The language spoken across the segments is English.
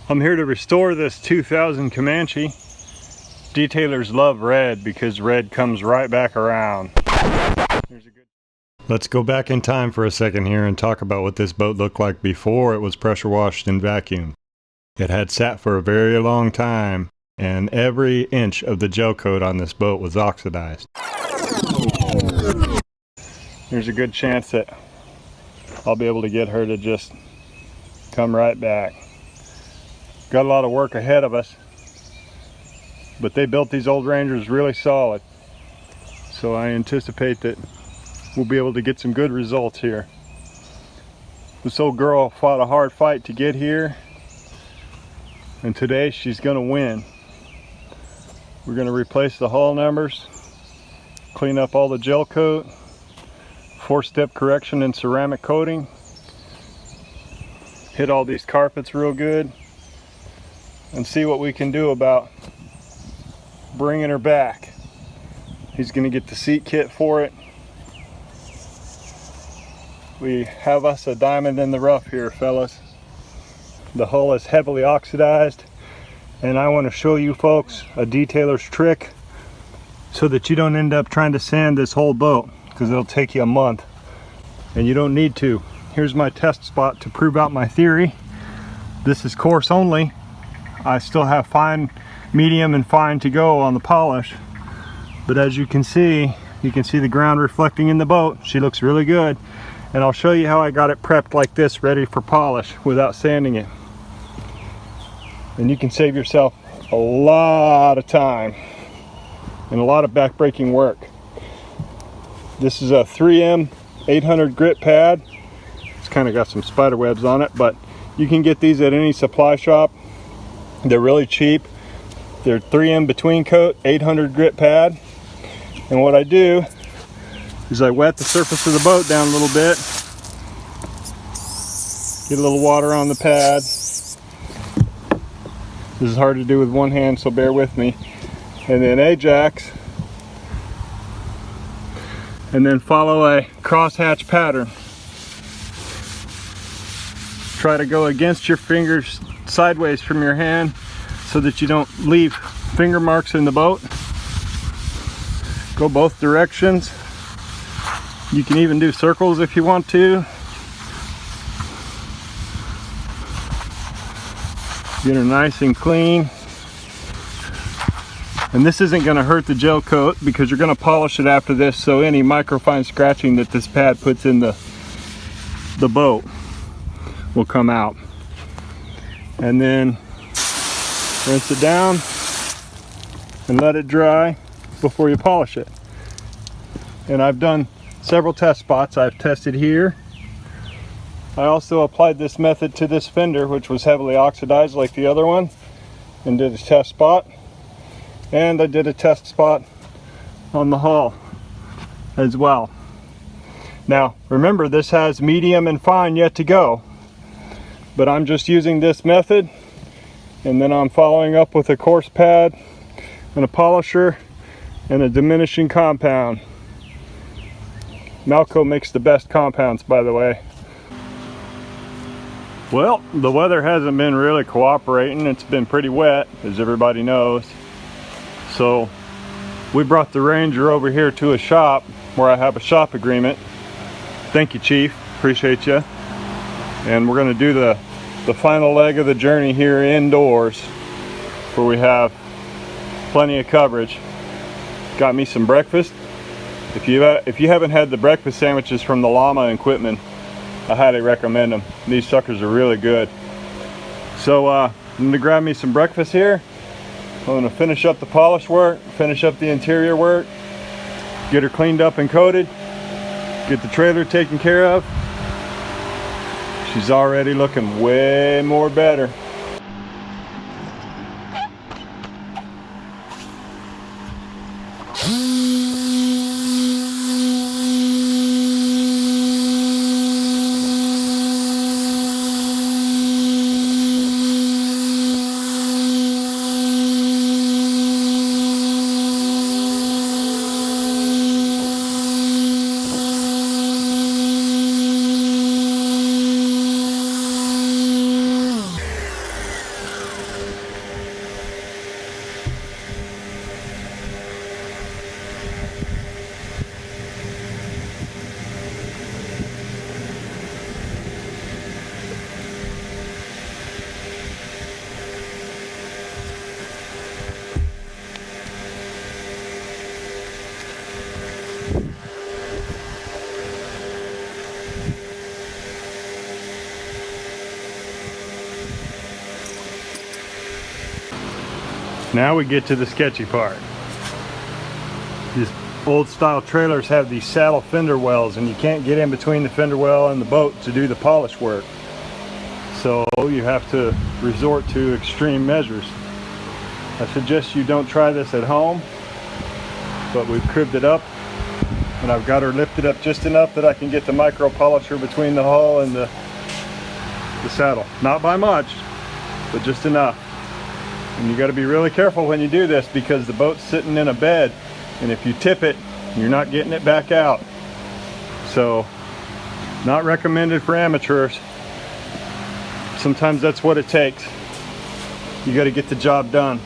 I'm here to restore this 2000 Comanche. Detailers love red because red comes right back around. Let's go back in time for a second here and talk about what this boat looked like before it was pressure washed and vacuumed. It had sat for a very long time, and every inch of the gel coat on this boat was oxidized. There's a good chance that I'll be able to get her to just come right back. Got a lot of work ahead of us, but they built these old Rangers really solid, so I anticipate that we'll be able to get some good results here. This old girl fought a hard fight to get here, and today she's going to win. We're going to replace the hull numbers, clean up all the gel coat, 4-step correction in ceramic coating, hit all these carpets real good, and see what we can do about bringing her back. He's going to get the seat kit for it. We have us a diamond in the rough here, fellas. The hull is heavily oxidized, and I want to show you folks a detailer's trick so that you don't end up trying to sand this whole boat, because it'll take you a month and you don't need to. Here's my test spot to prove out my theory. This is coarse only. I still have fine, medium, and fine to go on the polish, but as you can see the ground reflecting in the boat. She looks really good, and I'll show you how I got it prepped like this, ready for polish without sanding it. And you can save yourself a lot of time and a lot of back-breaking work. This is a 3M 800 grit pad. It's kind of got some spider webs on it, but you can get these at any supply shop. They're really cheap. They're 3M between coat 800 grit pad. And what I do is I wet the surface of the boat down a little bit, get a little water on the pad. This is hard to do with one hand, so bear with me. And then Ajax, and then follow a crosshatch pattern. Try to go against your fingers sideways from your hand so that you don't leave finger marks in the boat. Go both directions. You can even do circles if you want to. Get her nice and clean. And this isn't going to hurt the gel coat because you're going to polish it after this, so any microfine scratching that this pad puts in the boat will come out. And then rinse it down and let it dry before you polish it. And I've done several test spots. I've tested here. I also applied this method to this fender, which was heavily oxidized like the other one, and did a test spot. And I did a test spot on the hull as well. Now remember, this has medium and fine yet to go, but I'm just using this method, and then I'm following up with a coarse pad and a polisher and a diminishing compound. Malco makes the best compounds, by the way. Well, the weather hasn't been really cooperating. It's been pretty wet, as everybody knows. So we brought the Ranger over here to a shop where I have a shop agreement. Thank you, Chief, appreciate you. And we're going to do the final leg of the journey here indoors, where we have plenty of coverage. Got me some breakfast. If you haven't had the breakfast sandwiches from the Llama in Quitman, I highly recommend them. These suckers are really good. So I'm going to grab me some breakfast here. I'm going to finish up the polish work, finish up the interior work, get her cleaned up and coated, get the trailer taken care of. She's already looking way more better. Now we get to the sketchy part. These old style trailers have these saddle fender wells, and you can't get in between the fender well and the boat to do the polish work. So you have to resort to extreme measures. I suggest you don't try this at home, but we've cribbed it up, and I've got her lifted up just enough that I can get the micro polisher between the hull and the saddle. Not by much, but just enough. And you got to be really careful when you do this, because the boat's sitting in a bed, and if you tip it, you're not getting it back out. So, not recommended for amateurs. Sometimes that's what it takes. You got to get the job done.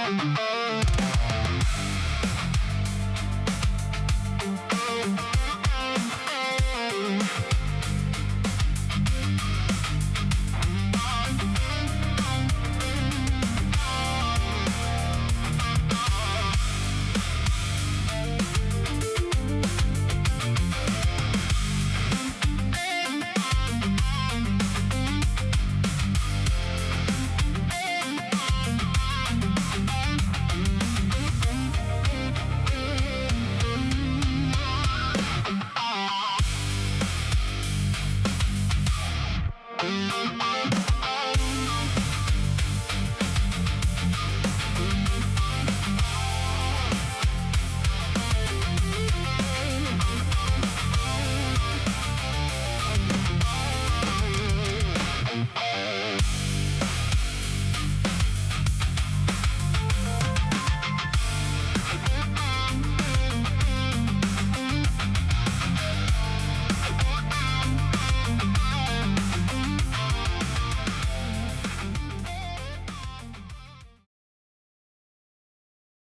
Thank you.